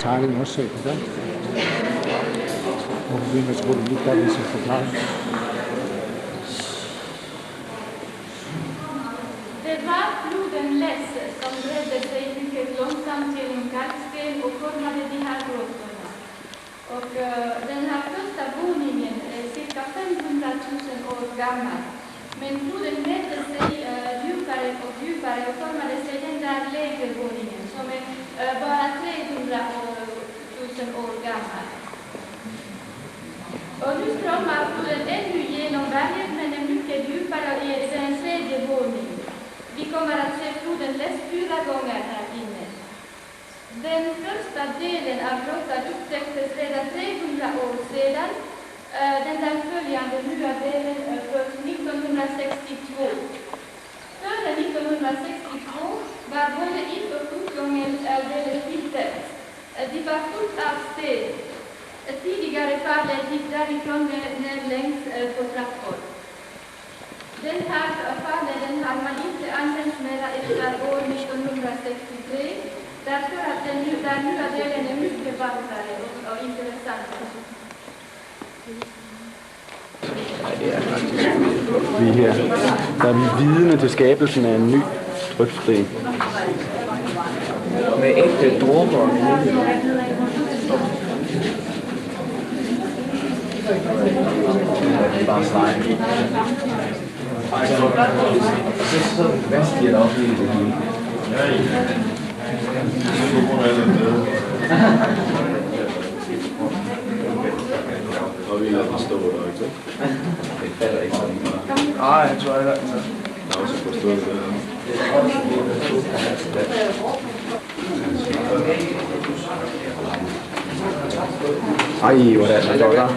Italien også selv der. Og vi vil tro, det lige godt, hvis jeg forklarer. Det var floden Less som bredde sig mycket långsamt till en kalksten och formade de här grottorna. Och den här första våningen är cirka 500 000 år gammal. Men floden bredde sig djupare och djupare och formade sig den där lägre våningen som är bara 300 000 år gammal. Och nu strömmar floden ännu genom berget men är mycket djupare och är en tredje våning. Vi kommer att se floden Less 4 gånger här inne. Den första delen av grottan upptäcktes redan 300 år sedan. Den där följande nya delen först 1962. Före 1962 var både in- och utgången väldigt liten. De var fullt av sten. Tidigare fallen gick därifrån ner längs på trappor. Den här fallen har man inte använt mera efter år 1963 därför att den nya delen är mycket vackrare och intressantare. Det er faktisk vi her. Der er vi vidne til skabelsen af en ny drøbsten. Med ægte dråber. Bare slime. Det er sådan vaskigt op i det hele. Og vi lader den stå der, ikke så? Det falder ikke sådan meget. Nej, jeg tror ikke, den er også forstået det. Ej, hvor er det så godt der.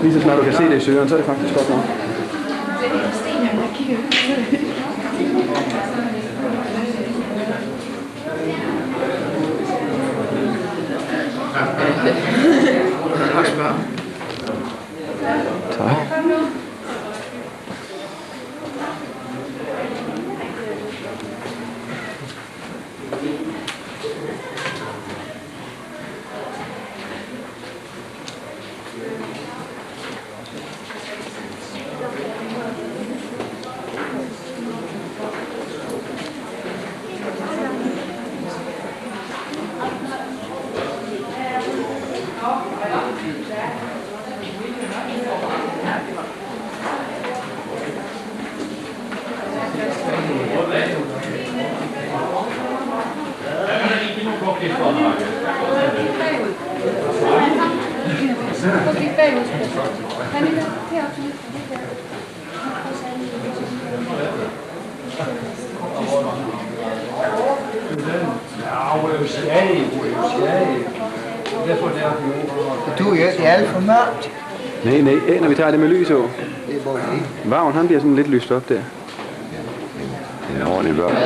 Lige så snart du kan se det i søgeren, så er det faktisk godt nok. Tak. Du er jo alt for mørkt. Nej, når vi tager det med lys over. Det er både det. Vagn, han bliver sådan lidt lyst op der. Det er ordentligt mørkt.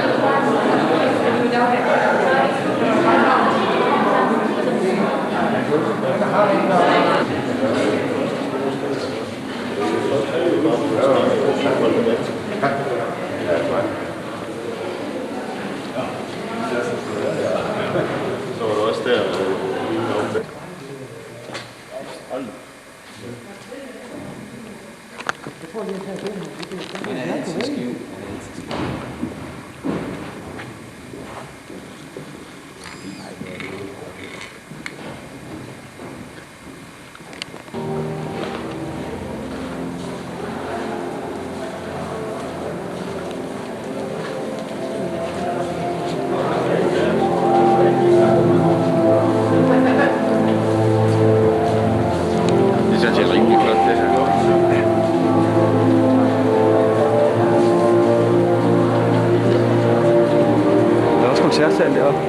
Så var du også der. Koncertsal deroppe.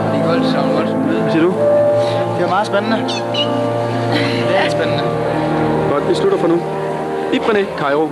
forfærdeligt voldsomt godt. Hvad siger du? Det var meget spændende. Det er spændende. Godt, vi slutter for nu. Ibrene Cairo.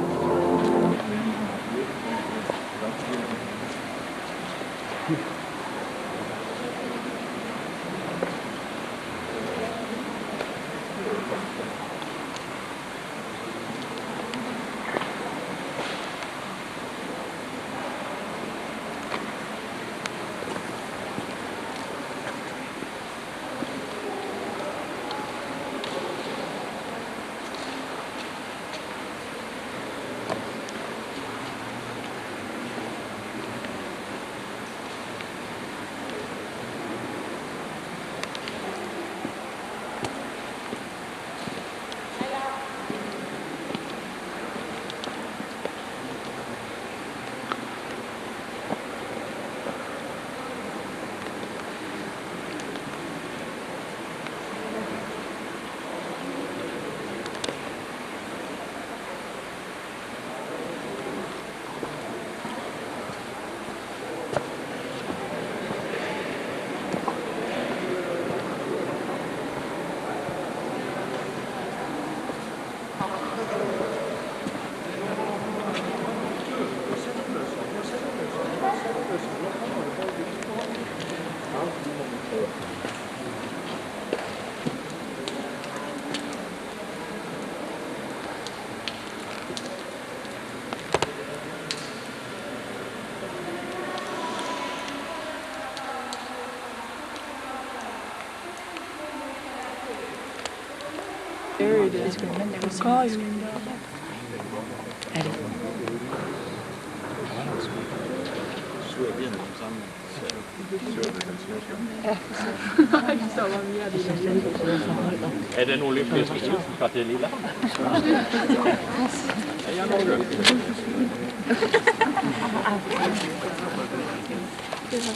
Er den olympiske ildspartiet lilla?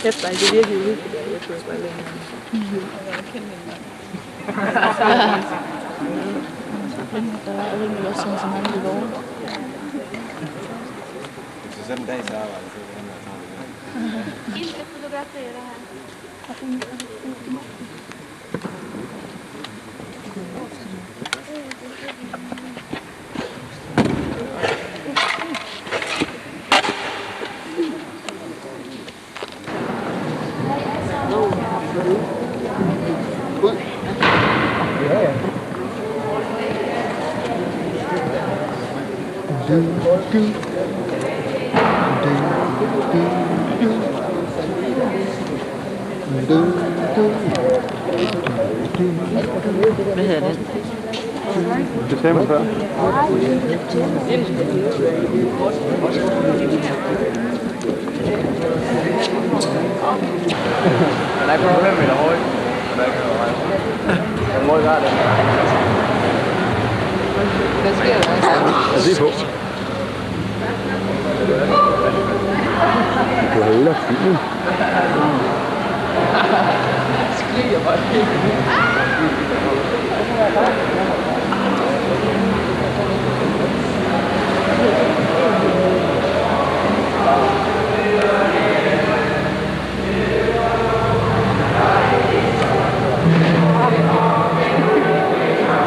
Kæft, nej, det er virkelig uhyggeligt, jeg tror bare længere. Der er virkelig også sådan så mange i vågen. Så sådan en dag så arbejder, så er det Inte fotografera här. Hvad hedder den? Det sagde man før. Der er ikke 100 meter højt. Der er ikke noget højt. Jeg må ikke gøre det. Hvad sker der? Altså, det er på. Du har ødelagt filmen. Skriger bare helt.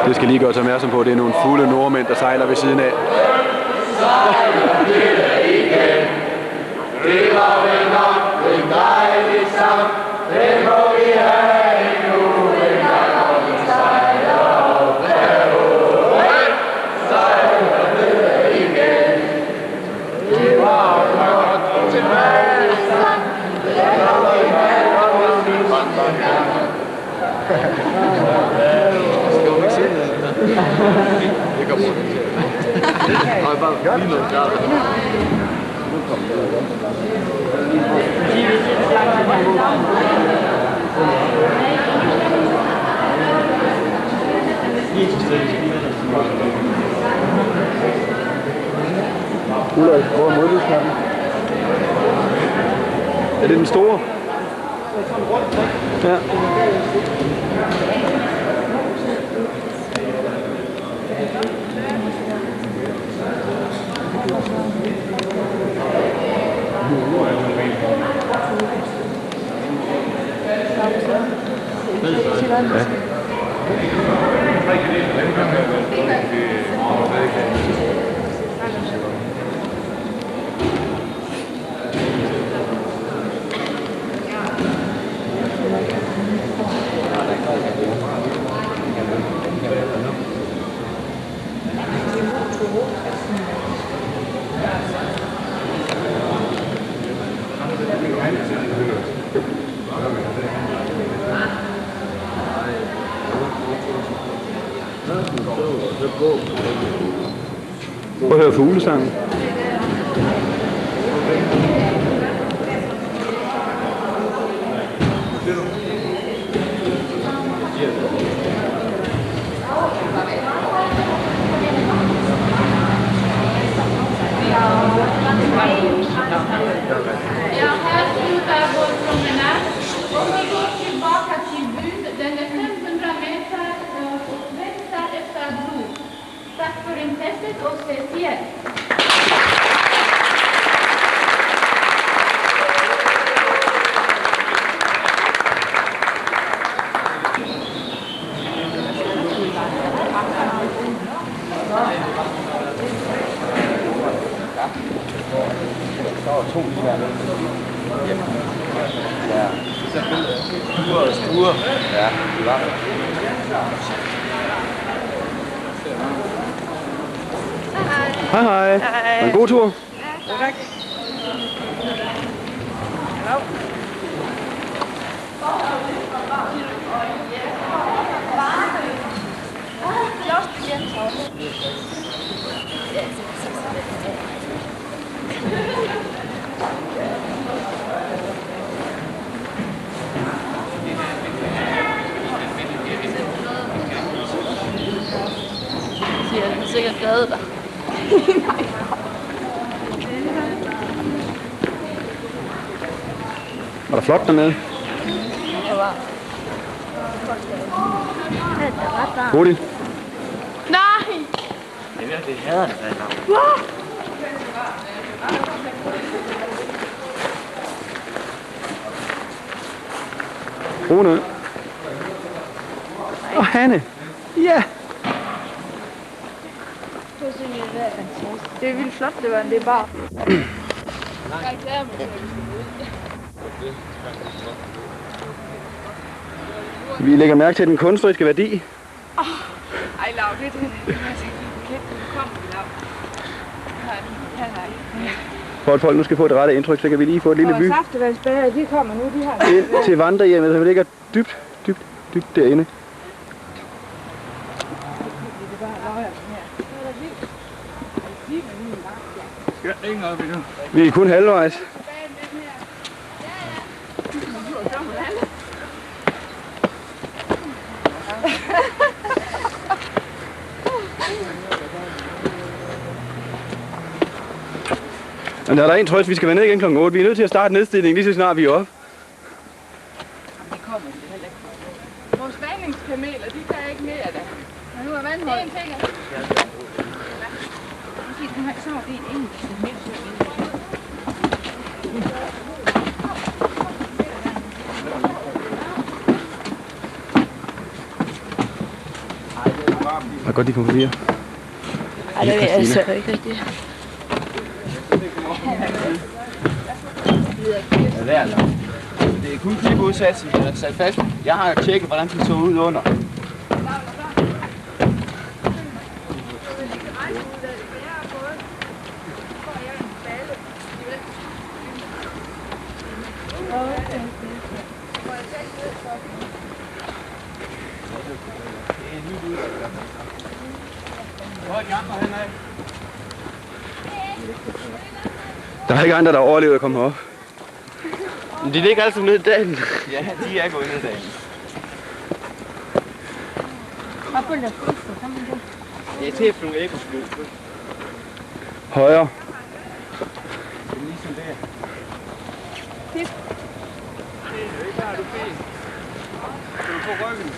Det skal lige gøres opmærksom på, at det er nogle fulde nordmænd, der sejler ved siden af. Det var vel nok en dejlig sang, den må vi have endnu en gang, og vi sejler op derude, sejler ned igen. Det var nok en dejlig sang, den må vi have endnu en gang. Skal du ikke se det? Det går brugt til. Og bare lige noget klart. Ulrik, hvor er modlydsknappen? Er det den store? Ja. Prøv at høre fuglesangen. Ja, her slutter vår promenade. Og vi går tilbake til byen. Den er 500 meter venstre efter bro. Takk for interesset og ses igjen. Ja, det var det. Hej hej. Hej. En god tur. Tak. Jeg har sikkert glad dig. Var der flot dernede? Det var. Bodil? Nej! Det hader det. Rune. Og Hanne. Ja. Det er vildt flot, det var, det er bare. Vi lægger mærke til den kunstneriske værdi. Ej, Lav, det er det. Kom, Lav. For at folk nu skal få det rette indtryk, så kan vi lige få et lille by. Og saftevandsbager, de kommer nu, de har... Ind til vandrehjemmet, som ligger dybt derinde. Vi er kun halvvejs. Men der er en trøst, vi skal være ned igen kl. 8. Vi er nødt til at starte nedstigningen lige så snart vi er oppe. Vores vandingskameler, de kan ikke mere da. Men nu er vandhold. En finger. Så var det en enkelt mindst. Det er godt, de kommer forbi her. Ej, det er altså ikke rigtigt. Det er kun klippeudsatsen, der er sat fast. Jeg har tjekket, hvordan den så ud under. Der er ikke andre, der overlever at komme herop. Men de ligger altid nede i dalen. Ja, de er gået ned i dalen. Det er til at flyve æggesko. Højre. Ligesom der. Skal du på ryggen?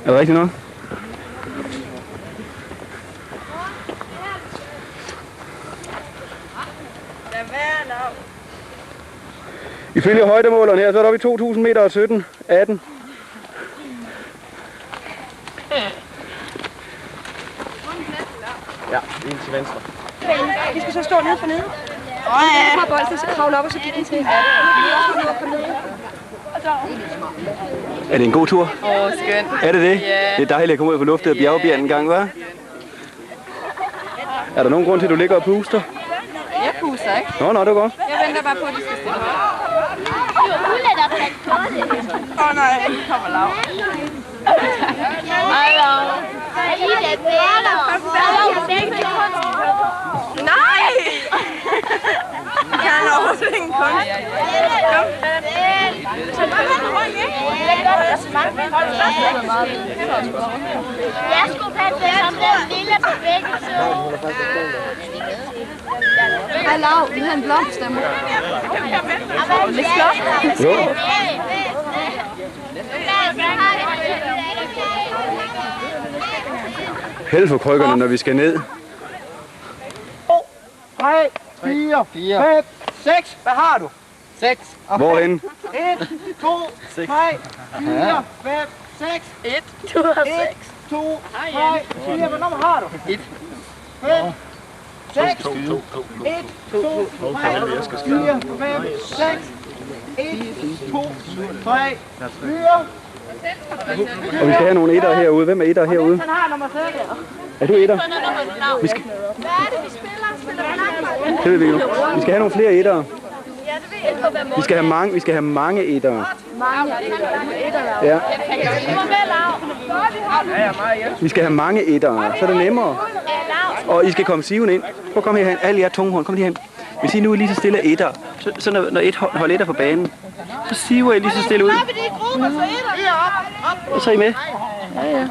Er det rigtigt nok? Ifølge højdemåleren her, så er der oppe i 2000 meter og 17, 18. Ja, en til venstre. Vi skal så stå nede for nede. Så har bolden, så kravle op, og så give den til. Er det en god tur? Skønt. Er det det? Ja. Det er dejligt at komme ud og få luftet af bjergbjergen en gang, hva'? Er der nogen grund til, at du ligger og puster? Jeg puster ikke. Nå, det er godt. Jeg venter bare på, at de skal stille op. Åh nej, de kommer lav. Hej Lav. Nej! Jeg har overhovedet ingen kunst. Kom. Jeg skulle passe som den lille bevægelse. Hej Lav, vi har en blomstemme. Lidt flot. Jo. Held for krykkerne, når vi skal ned. 3, 4, 5, 6. Hvad har du? 6. Hvorhen? 1, 2, 3, 4, 5, 6. 1, 2, 3, 4. Hvad nummer har du? 1. 5, 6. 1, 2, 3, 4, 5, 6. 1, 2, 3, 4. Og vi skal have nogle etter herude. Hvem er etter herude? Han har nummer 6. Er du etter? Vi skal... Hvad er det, vi spiller? Spiller vi Det ved vi jo. Vi skal have nogle flere etter. Vi skal have mange etter. Ja. Vi skal have mange etter, så er det nemmere. Og I skal komme sivende ind. Prøv at komme herhen. Alle jer tunghorn, kom lige hen. Hvis I nu er lige så stille etter, så når et hold etter på banen, så siver I lige så stille ud. Og så er I med. Ja.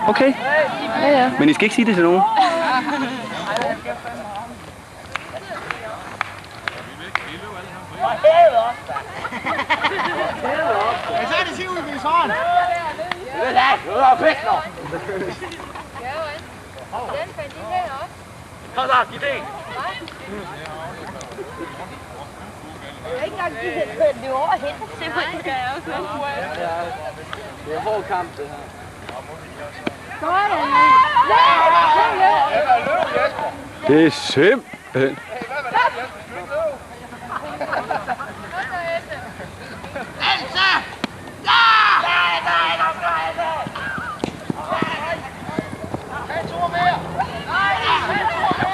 Okay? Ja. Men I skal ikke sige det til nogen. Så er det siv ud i sådan. Det er det. Det er fedt nu. Den fandt I med op. Kom så, giv det. Jeg har ikke engang givet det overhen. Simpelthen. Det er hård kamp, det her. Det er simpelthen.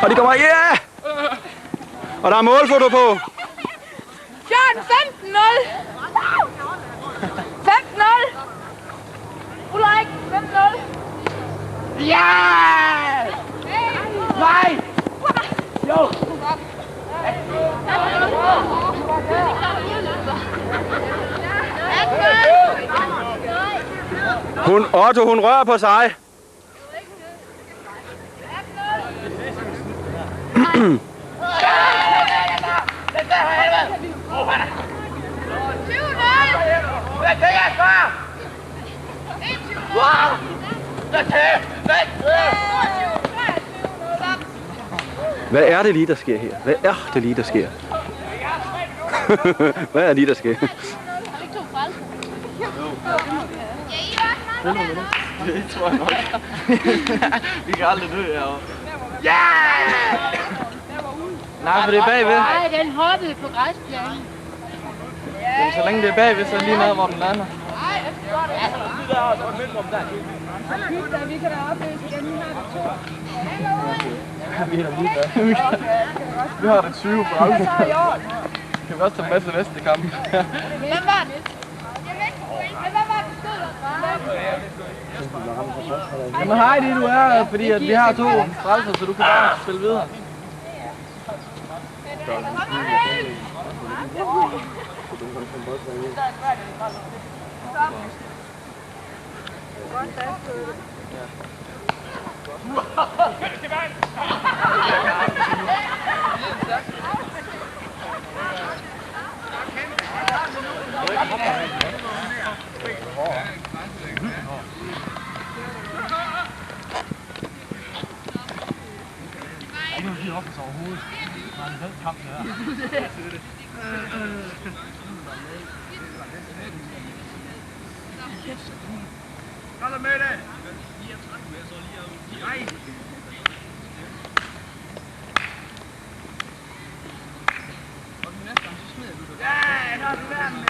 Og de kommer, ja! Og der er målfoto på. John, 15-0! 15-0! Ulrik, 15-0! Ja! Nej! Jo! Otto, hun rører på sig. Hvad er det lige, der sker her? Hvad er det lige, der sker? Hvad er det lige, der sker? Det tror jeg nok. Vi kan aldrig dø herovre. Ja! Nej, for det er bagved. Nej, den hoppede på græsplænen. Jamen, så længe det er bagved, så er lige noget, hvor den lander. Vi kan da opløse igen, vi har det 2. Vi er da lige der. Vi har det 20 for aldrig. Kan vi også tage med til næste kamp? Hvem var det? Hvem var det, stod der? Jamen hej, det du er, fordi at vi har 2 strejfer, så du kan bare spille videre.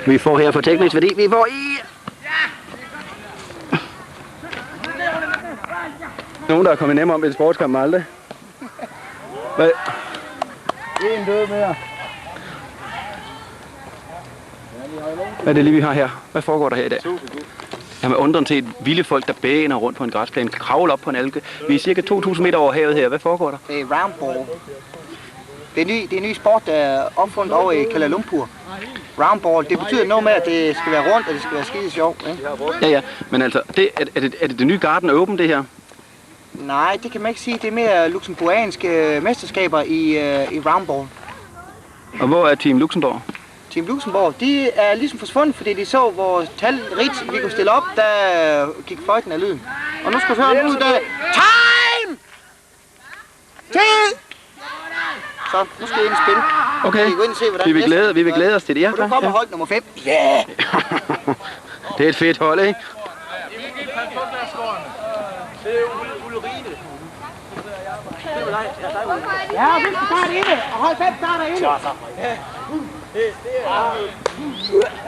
Vi får her for teknisk værdi. Vi får i... Nogen, der er kommet nemmere om et sportskamp aldrig. Hvad? En død mere. Hvad er det lige, vi har her? Hvad foregår der her i dag? Jeg har undren til et vilde folk, der bæner rundt på en græsplæne, kravler op på en alge. Vi er cirka 2.000 meter over havet her. Hvad foregår der? Det er roundball. Det er en ny sport, der er opfundet over i Kuala Lumpur. Roundball, det betyder noget med, at det skal være rundt, og det skal være skide sjovt. Ikke? Ja. Men altså, er det nye Garden Open, det her? Nej, det kan man ikke sige. Det er mere luxembourgiske mesterskaber i roundball. Og hvor er Team Luxembourg? Team Luxembourg, de er ligesom forsvundet, fordi de så, hvor talrigt vi kunne stille op, der gik fløjten af lyden. Og nu skal vi høre ud af time! Tid! Så, nu skal vi ind og spille. Okay, vi gå ind og se, hvordan vi vil glæde os til det. Ja, og nu kommer hold nummer 5. Ja! Det er et fedt hold, ikke? Ja, vi skal starte inde, og hold 5 starter inde.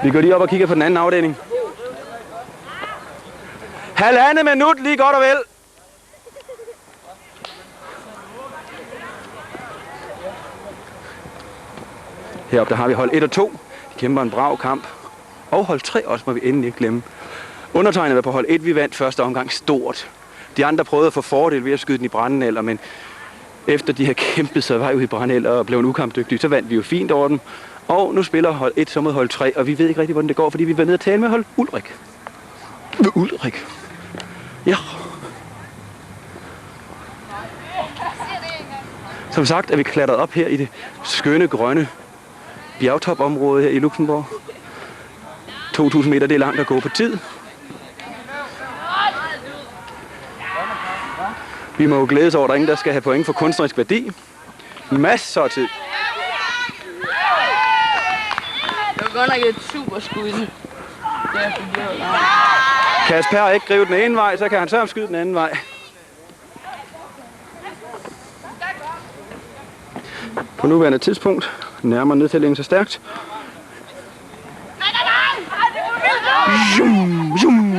Vi går lige op og kigger på den anden afdeling. Halvandet minut, lige godt og vel. Heroppe der har vi hold 1 og 2. De kæmper en brav kamp. Og hold 3 også, må vi endelig ikke glemme. Undertegnet var på hold 1, vi vandt første omgang stort. De andre prøvede at få fordel ved at skyde den i brændenælder, men efter de har kæmpet sig vej ud i brændenælder og blev en ukampdygtige, så vandt vi jo fint over dem. Og nu spiller hold 1 så mod hold 3, og vi ved ikke rigtig, hvordan det går, fordi vi var nede og tale med hold Ulrik. Ulrik. Ja. Som sagt er vi klatret op her i det skønne, grønne bjergtopområde her i Luxembourg. 2.000 meter, det er langt at gå på tid. Vi må jo glædes over, at der er ingen, der skal have point for kunstnerisk værdi. Masser af tid. Det var godt nok et super skud. Kan Asper ikke gribe den ene vej, så kan han så skyde den anden vej. På nuværende tidspunkt nærmer nedtællingen så stærkt. Zoom, zoom.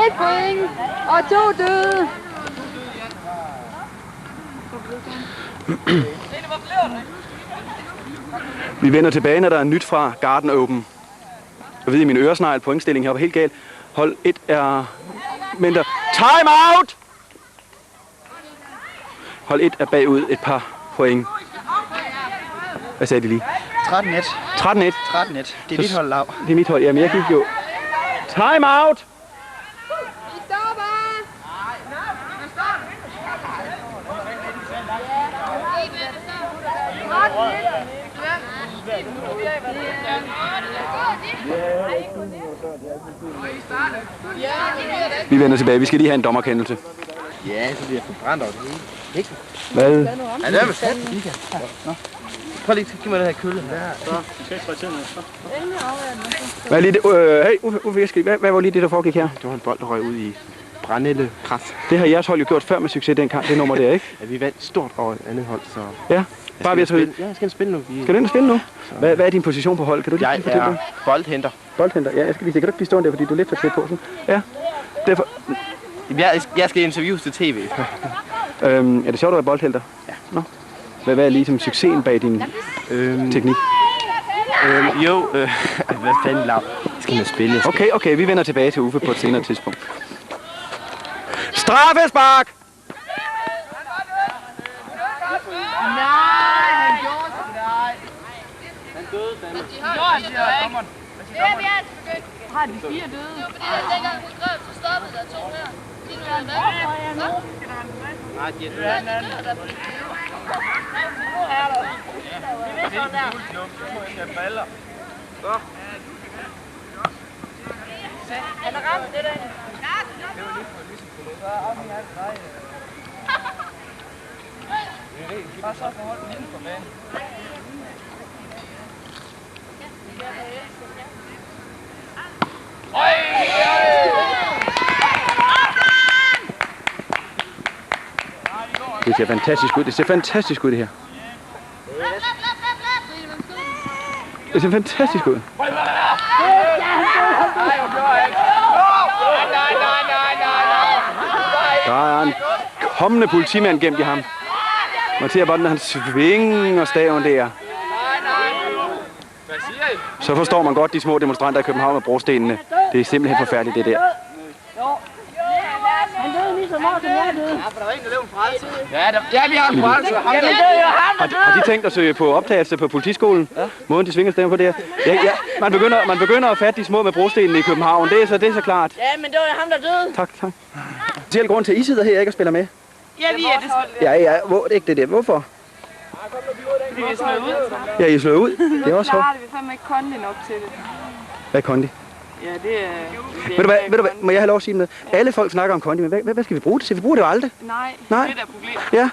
Et point og 2 døde. Vi vender tilbage, når der er nyt fra Garden Open. Jeg ved, i min øresnegl pointstilling her var helt galt. Hold 1 er mindre. Time out! Hold 1 er bagud et par point. Hvad sagde de lige? 13-1. 13-1. 13-1. Det er dit hold, Lav. Det er mit hold. Jamen, jeg gik jo. Time out! Vi vender tilbage. Vi skal lige have en dommerkendelse. Ja, så bliver jeg forbrændt over det hele. Ikke? Hvad? Ja, det er besat. Prøv lige at give mig den her kølle. Hvad er lige det? Hey, Uffe, hvad var lige det, der foregik her? Det var en bold, der røg ud i brændnældekræft. Det har jeres hold jo gjort før med succes den kamp, det nummer der, ikke? Ja, vi vandt stort over et andet hold, så... Ja, bare ved at spille. Ja, jeg skal spille nu. Skal du ind og spille nu? Hvad er din position på hold? Kan du lige Jeg fortælle er det? boldhenter. Boldhenter, ja, jeg skal lige se. Kan du ikke blive stående der, fordi du er lidt for tæt på sådan? Ja, derfor... Jeg skal interviews til tv. Er det sjovt at være boldhenter? Ja. Nå. Hvad er ligesom succesen bag din teknik? Hvad fanden, Lav? Skal man spille? Okay, vi vender tilbage til Uffe på et senere tidspunkt. Straffespark! Nej, han gjorde sgu da ej. Han døde, Danmark. Har de 4 døde? Det var fordi, at dengang hun greb, så stoppede der 2 her. De nu er en anden. Nej, de er døde. Han har ramt det der. Og så forholdt den inden for banen. Det ser fantastisk ud. Det ser fantastisk ud, det her. Det ser fantastisk ud. Der er en kommende politimand gemt i ham. Man ser bare, når han svinger staven der. Så forstår man godt de små demonstranter i København med brostenene. Det er simpelthen forfærdeligt, det der. Han døde lige så meget, som jeg døde. Ja, vi har en frelse. Har de tænkt at søge på optagelse på politiskolen? Ja. Måden de svinger stemmer på det her? Ja, man begynder at fatte de små med brostenene i København. Det er så klart. Ja, men det var ham, der døde. Tak. Selv grund til, at I sidder her ikke og spiller med? Ja, vi er det. Ja, hvor ikke det der. Hvorfor? Fordi vi slår ud. Ja, I slår ud. Det er også hårdt. Vi fandme ikke kondi nok til det. Hvad er kondi? Ja, det er... Ved du hvad, må jeg have lov at sige noget? Alle folk snakker om kondi, men hvad skal vi bruge det til? Vi bruger det jo aldrig. Nej, Nej. det er der problem. Ja,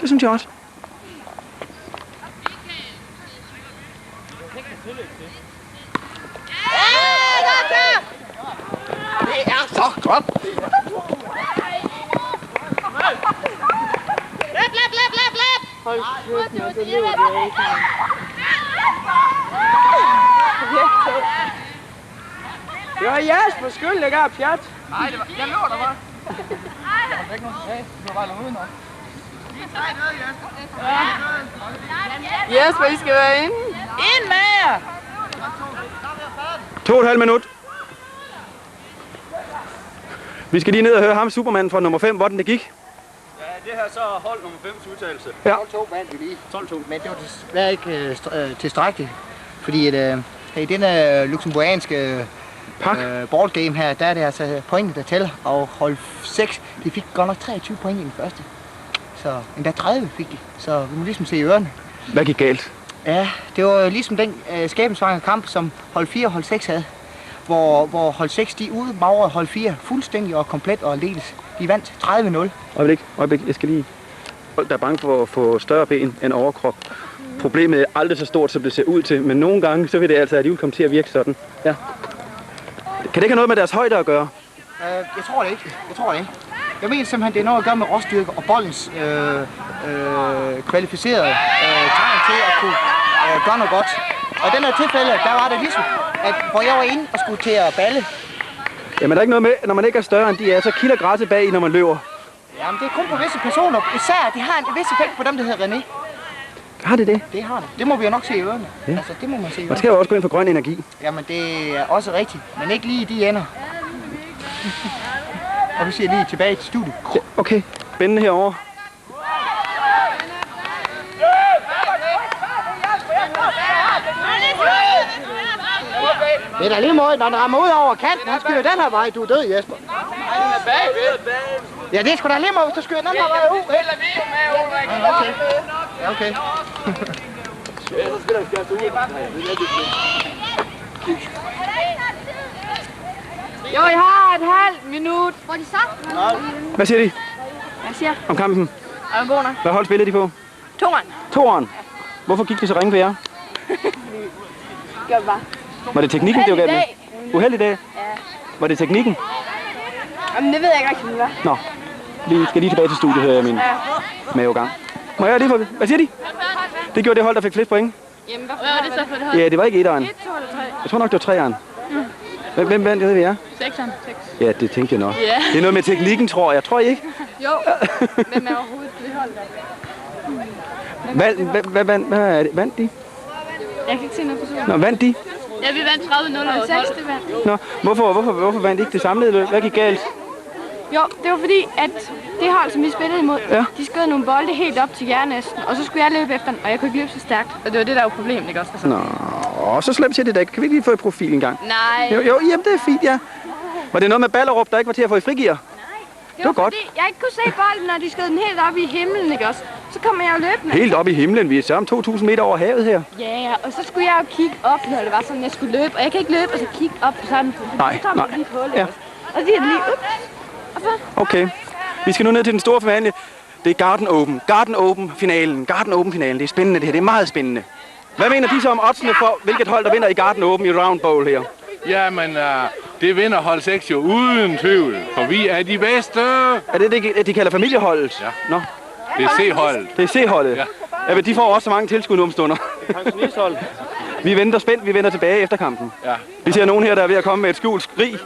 det synes jeg også. Det er så godt. Lap. Hold kæft, man, så løber det ikke. Det var jeres for skyld, jeg gav pjat. Nej, det var... Jeg løber der bare. Jesper, I skal være inde. Ind med jer. 2,5 minut. Vi skal lige ned og høre ham, Superman fra nummer 5, hvordan det gik. Ja, det her så hold nummer 5's udtalelse. Ja. 12-2 vandt vi lige. 12-2. Men det var desværre ikke tilstrækkeligt. Fordi i denne luxembourgianske ballgame her, der er det altså pointet, der tæller. Og hold 6, de fik godt nok 23 point i den første. Så endda 30 fik de. Så vi må ligesom se i ørerne. Hvad gik galt? Ja, det var ligesom den skæbnesvangre kamp, som hold 4 og hold 6 havde. Hvor hold 6, de udmagrede hold 4 fuldstændig og komplet og aldeles. De vandt 30-0. Øjeblik, jeg skal lige... Folk, der er bange for at få større ben end overkrop. Problemet er aldrig så stort, som det ser ud til, men nogle gange, så vil det altså alligevel komme til at virke sådan. Ja. Kan det ikke have noget med deres højde at gøre? Jeg tror det ikke. Jeg mener simpelthen, det er noget at gøre med råstyrke og boldens kvalificerede tegn til at kunne gøre noget godt. Og i den her tilfælde, der var det ligesom, at hvor jeg var inde og skulle til at balle. Jamen, der er ikke noget med, når man ikke er større end de er, så kilder græsset bag i, når man løber. Jamen, det er kun på visse personer. Især, de har en vis effekt på dem, der hedder René. Har det det? Det har det. Det må vi jo nok se i ørerne. Ja. Altså, det må man se i Man ørerne. skal jo også gå ind for grøn energi. Jamen, det er også rigtigt. Men ikke lige i de ender. Og vi siger lige tilbage til studiet. Ja, okay, spændende herovre. Det er da lige måde, når den rammer ud over kanten. Han skyder den her vej. Du er død, Jesper. Ja, det er sgu da lige måde, hvis du skyder den her vej ud. Ja, okay. Jo, jeg har et halvt minut. Hvor er de så? Hvad siger de Hvad siger jeg? om kampen? Er du god nok? Hvad hold spillede de på? Toren. Toeren. Hvorfor gik det så ringe for jer? Gør det bare. Var det teknikken, det var galt med? Uheldig Uheldig dag? Ja. Var det teknikken? Jamen, det ved jeg ikke rigtig, hvad. Nå, vi skal lige tilbage til studiet, hører jeg min mavegang. Må jeg lige få... Hvad siger de? Det gjorde det hold, der fik flest point. Jamen, hvad var det så for et hold? Ja, det var ikke etteren. 1, 2 eller 3? Jeg tror nok, det var treeren. Hvem vandt, det ved vi er? 6'eren. 6. Ja, det tænkte jeg nok. Ja. Det er noget med teknikken, tror jeg. Tror I ikke? Jo, hvem er overhovedet det hold der? Hvad er det? Vandt de? Jeg kan ikke se noget på sugen. Nå, vandt de? Ja, vi vandt 30-0 over 6, det vandt. Nå, hvorfor vandt de ikke det samlede løb? Hvad gik galt? Jo, det var fordi, at det hold, som vi spillede imod, Ja. de skød nogle bolde helt op til jernæsten, og så skulle jeg løbe efter den, og jeg kunne ikke løbe så stærkt. Og det var det, der var problemet, ikke også? Altså. Nå, så slemt siger det da ikke. Kan vi ikke lige få et profil en gang? Nej. Jo, jamen det er fint, ja. Var det noget med Ballerup, der ikke var til at få i frigear? Det var godt. fordi, jeg ikke kunne se bolden, når de skød den helt op i himlen, ikke også? Så kom jeg jo løbende. Helt op i himlen. Vi er sammen 2.000 meter over havet her. Ja, og så skulle jeg jo kigge op, når det var sådan, jeg skulle løbe. Og jeg kan ikke løbe og så kigge op på sådan. Nej, så kom nej. jeg lige på det. Ja. Og så siger det lige, ups. Og så... Okay. Vi skal nu ned til den store finale. Det er Garden Open. Garden Open finalen. Garden Open finalen. Det er spændende det her. Det er meget spændende. Hvad mener de så om oddsene for, hvilket hold der vinder i Garden Open i Round Bowl her? Jamen, det vinder hold 6 jo uden tvivl, for vi er de bedste. Er det det, de kalder familieholdet? Ja. Nå. Det er C-holdet. Det er C-holdet. Ja, men de får også så mange tilskud nu om stunder. Vi venter spændt, vi vender tilbage efter kampen. Ja. Vi ser nogen her, der er ved at komme med et skjult skrig.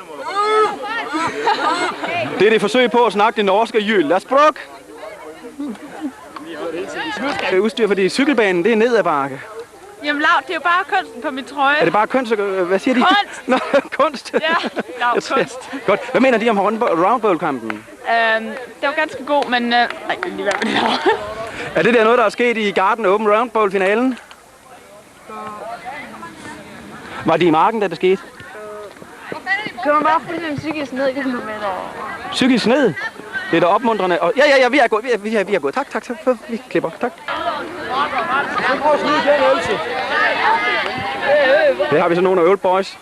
Det er det forsøg på at snakke det norske jyld. Lad os brok! Det er udstyr, fordi cykelbanen, det er ned ad bakke. Jamen Lav, det er jo bare kunsten på min trøje. Er det bare kunst? Hvad siger de? Kunst! Nå, kunst. Ja, Lav, kunst. Godt. Hvad mener de om roundball-kampen? Det var ganske god, men... Nej, det er lige hvad med Lav. Er det der noget, der er sket i Garden Open Roundball-finalen? Var de i marken, da det skete? Kan man bare finde en psykisk ned i det moment? Psykisk ned? Det er da opmuntrende. Og ja, vi er gået. Vi er gået. Tak. Vi klipper. Tak. Det har vi så nogle af Old Boys.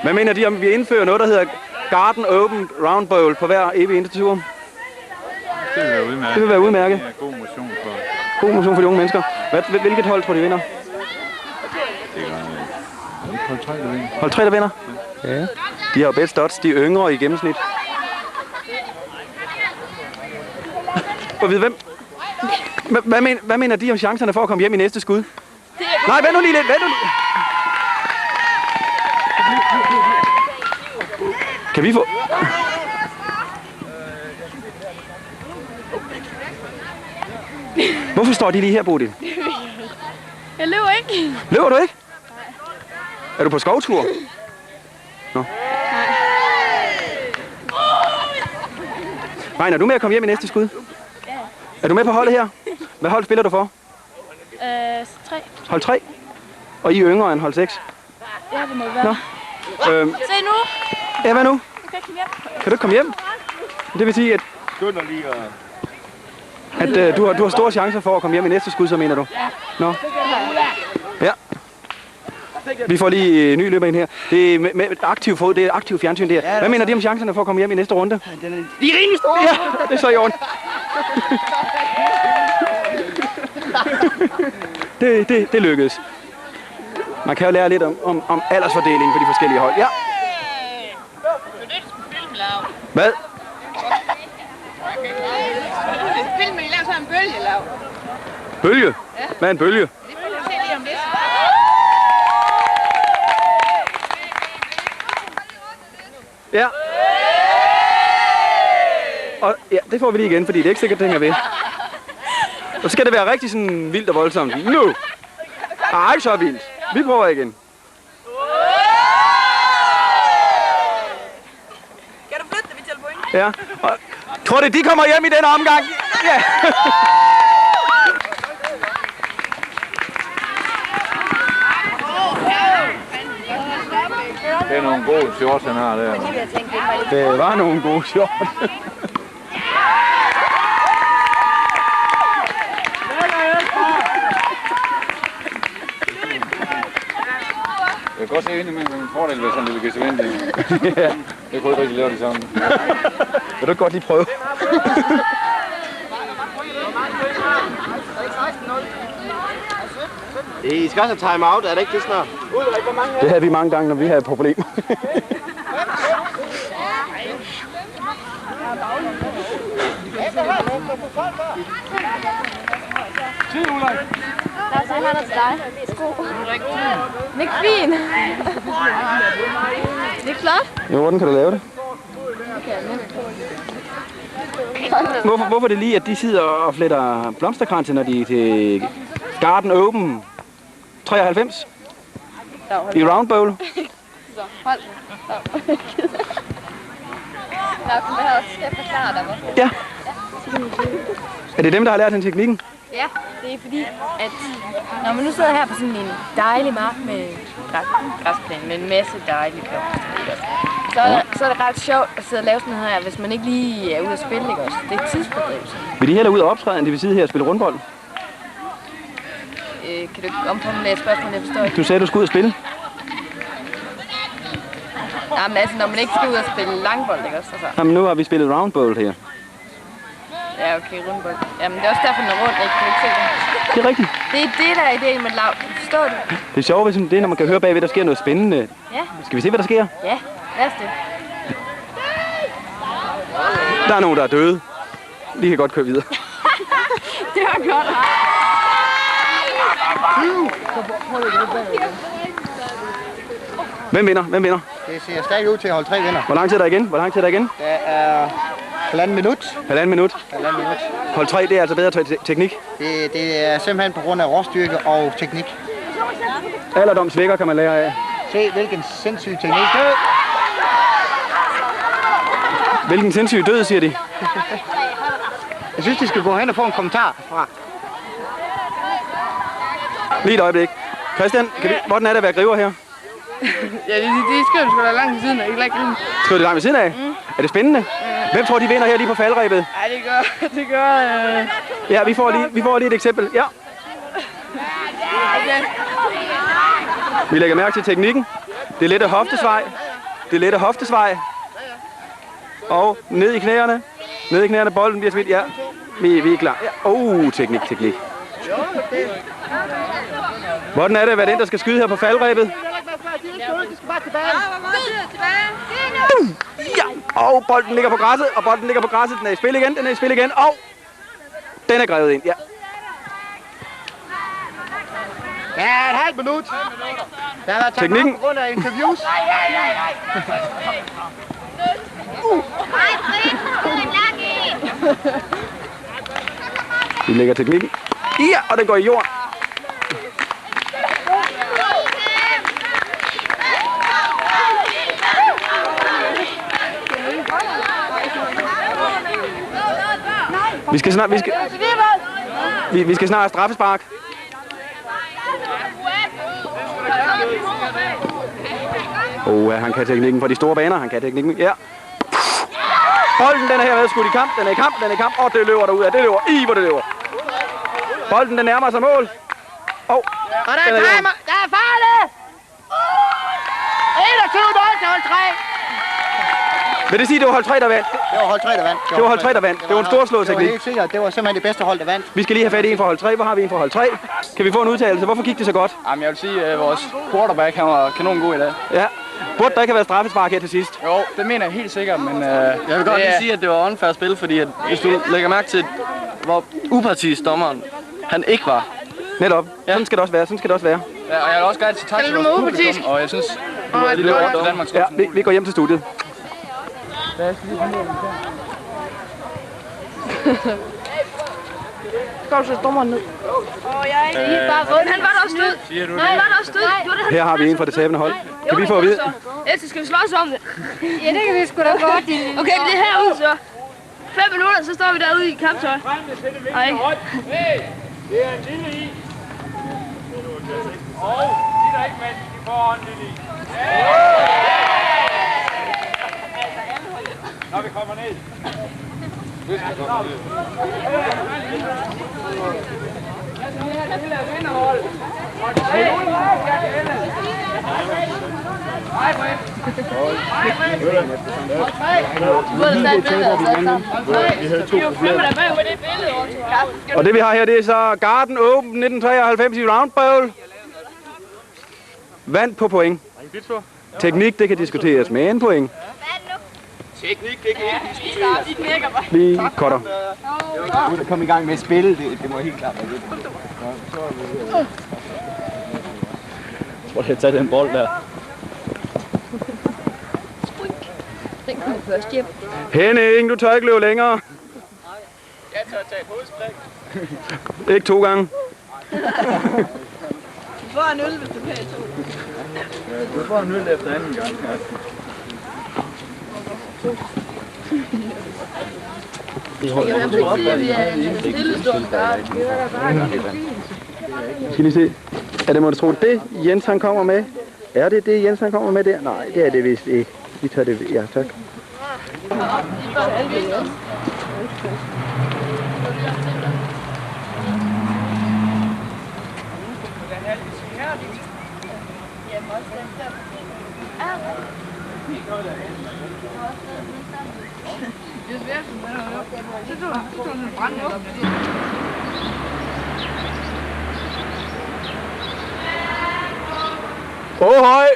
Hvad mener de om, vi indfører noget, der hedder Garden Open Roundball på hver evig eneste tur? Det vil være udmærket. Det vil være udmærket. Det er god motion for... God motion for de unge mennesker. Hvilket hold tror de vinder? Det er hold 3, der vinder. Hold 3, der vinder? Ja. De har jo bedst odds, de er yngre i gennemsnit. For at vide, hvem? Hvad mener de om chancerne for at komme hjem i næste skud? Nej, vent nu lige lidt, Kan vi få... Hvorfor står de lige her, Bodil? Jeg løber ikke. Løber du ikke? Er du på skovtur? Nå. Regner du med at komme hjem i næste skud? Ja. Er du med på holdet her? Hvad hold spiller du for? 3. Hold 3? Og I er yngre end hold 6? Ja, det må være. Nå. Se nu! Ja, hvad nu? Du kan ikke komme hjem. Kan du ikke komme hjem? Det vil sige, at du har store chancer for at komme hjem i næste skud, så mener du? Ja. Nå. Ja. Vi får lige ny løber ind her. Det er med aktiv fod, det er aktiv fjernsyn der. Hvad mener de om chancerne for at komme hjem i næste runde? De er rimelig store. Ja, det er så i orden. Det lykkedes. Man kan jo lære lidt om aldersfordelingen på de forskellige hold. Ja. Hvad? Film, I laver så en bølge, Lav. Bølge? Hvad er en bølge? Det får du se lige om lidt. Ja. Og ja, det får vi lige igen, fordi det er ikke sikkert, det hænger ved. Og så skal det være rigtig sådan vildt og voldsomt. Nu! Ej, så vildt. Vi prøver igen. Kan du flytte det, vi tæller point? Ja. Og, tror du, de kommer hjem i den omgang? Ja. Det er nogle gode shorts, han har der. Det var nogle gode shorts. Jeg kan godt se indimellem en fordel ved sådan en lille gesevending. Jeg kunne ikke rigtig lave det sammen. Vil du godt lige prøve? I skal også have time-out, er det ikke det snart? Det havde vi mange gange, når vi havde problemer. Lad os se, han er til dig. Sko. Det er ikke fin. Det er flot. Jo, hvordan kan du lave det? Hvorfor er det lige, at de sidder og fletter blomsterkranse, når de er til Garden Open 93 i Round Bowl? Så, hold den. Nå, hvad har også skal jeg forklare dig, hvorfor? Ja. Er det dem, der har lært den teknikken? Ja, det er fordi, at når man nu sidder her på sådan en dejlig mark med græsplæne, med en masse dejlige blomster, så er det ret sjovt at sidde og lave sådan her, hvis man ikke lige er ude at spille, ikke også? Det er tidsfordrivelse. Vil de hellere ud og optræde, end de vil sidde her og spille rundbold? Kan du ikke omformulere spørgsmålet, jeg forstår ikke? Du sagde, du skulle ud og spille. Jamen altså, når man ikke skal ud og spille langbold, ikke også? Altså. Jamen, nu har vi spillet round bowl her. Ja, okay, rundbold. Jamen, det er også derfor, den er rundt, ikke? Kan du ikke se det? Det er rigtigt. Det er det, der er ideen med lav. Forstår du? Det er sjovt, hvis det er, når man kan høre bagved, der sker noget spændende. Ja. Skal vi se, hvad der sker? Ja, lad os det. Der er nogen, der er døde. De kan godt køre videre. Det var godt. Hvem vinder? Hvem vinder? Det ser stadig ud til at holde 3 vinder. Hvor lang tid er der igen? Hvor lang tid er der igen? Der er 1,5 minut. Halvanden minut. 1,5 minut. Hold 3, det er altså bedre teknik. Det er simpelthen på grund af råstyrke og teknik. Alderdom svækker kan man lære af. Se, hvilken sindssyg teknik. Hvilken sindssyg død, siger de. Jeg synes, de skal gå hen og få en kommentar fra. Lige et øjeblik. Christian, hvordan er det at være griver her? Ja, det skriver sgu da langt ved siden af. Ikke like grine. Skriver det langt ved siden af? Er det spændende? Hvem tror de vinder her lige på faldrebet? Ja, det gør... Ja, vi får lige et eksempel. Ja. Vi lægger mærke til teknikken. Det er lidt af hoftesvej. Det er lidt af hoftesvej. Og ned i knæerne. Ned i knæerne, bolden bliver smidt. Ja, vi er klar. Ja. Teknik. Hvordan er det at være den, der skal skyde her på faldrebet? Ja, og bolden ligger på græsset, Den er i spil igen, og den er grevet ind, ja. Ja, et halvt minut. Der har været Teknikken. på grund af interviews. Vi lægger teknikken. Ja, og den går i jorden. Vi skal snart have straffespark. Han kan teknikken fra de store baner. Han kan teknikken. Ja. Bolden den er herved skudt i kamp. Den er i kamp. Og det løber derud af. Det løber. Bolden den nærmer sig mål. Og der er timer. Der er farligt. 21-0 til hold 3. Vil det sige, det var hold 3, der vandt? Det var hold 3, der vandt. Det var en storslået teknik. Det var helt sikkert. Det var simpelthen det bedste hold, der vandt. Vi skal lige have fat i en fra hold 3. Hvor har vi en fra hold 3? Kan vi få en udtalelse? Hvorfor gik det så godt? Jamen, jeg vil sige, at vores quarterback han var kanon god i dag. Ja. Burde der ikke have været straffespark her til sidst? Jo, det mener jeg helt sikkert, men jeg vil godt lige sige, at det var unfair spil, fordi at, hvis du lægger mærke til, hvor upartisk dommeren han ikke var. Netop. Ja. Sådan skal det også være. Ja, og jeg vil også gerne sige tak til vores publikum, og jeg synes, at de lever op til Danmarks. Ja, vi går hjem til studiet. Skal du så dommeren ned? Han var der også død. Nej, han var der også død. Her har vi en fra det tabende hold. Kan vi få at vide? Ellers skal vi slås om det. Ja, det kan vi sgu da godt. Okay, det er herude så. 5 minutter, så står vi derude i kamptøj. Nej. Det er en lille i. Og de der ikke mand, de får en lille i. Når vi kommer ned. Og det vi har her, det er så Garden Open 1993 i Round Bowl. Vandt på point. Teknik, det kan diskuteres med en point. Teknik, det kan ikke diskuteres. Vi cutter. Kom i gang med at spille, det må helt klart være det. Prøv lige at tage den bold der. Den kommer først hjem. Henning, du tør ikke løbe længere. Jeg tør tage et hovedspring. Ikke 2 gange. Du får en øl, hvis du kan 2. Du får en øl efter anden gang. Skal lige se. Er det, må du tro, det Jens han kommer med? Er det det Jens han kommer med der? Nej, det er det vist ikke. Vi tager det. Ja, tak. Høj!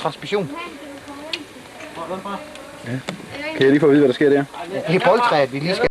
transmission. Kan jeg lige få at vide, hvad der sker der? Det er boldtræet, vi lige skal